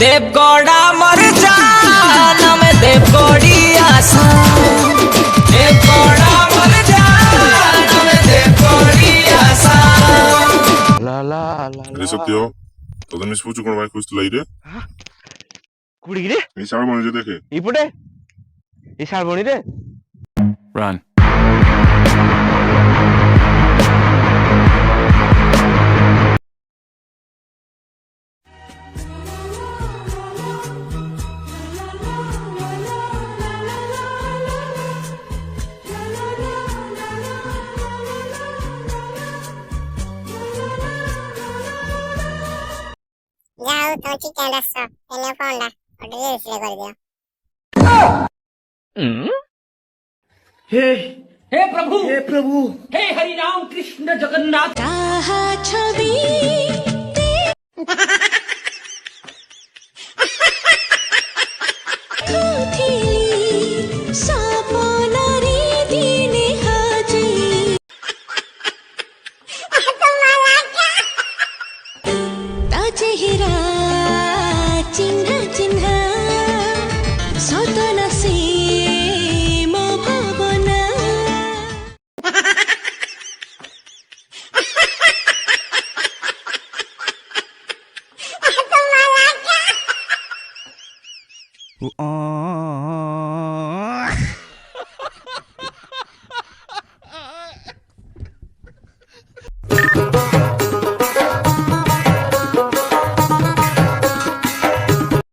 দেবগড়া মর জান আমি দেবগড়ি আসা দেবগড়া মর জান আমি দেবগড়ি আসা Ele sotio. তোদের নিজ প্রচুর কোনো মাইক খুঁজতে লাইরে কুড়ি রে এই সার মনে যে দেখে এই পটে এই শালবনি রে Run. যাও তুমি চিকেন আসছো এনে ফোনটা ওটা রেজিস্টার করে দিও हे प्रभु हे हरि राम कृष्ण जगन्नाथ छवि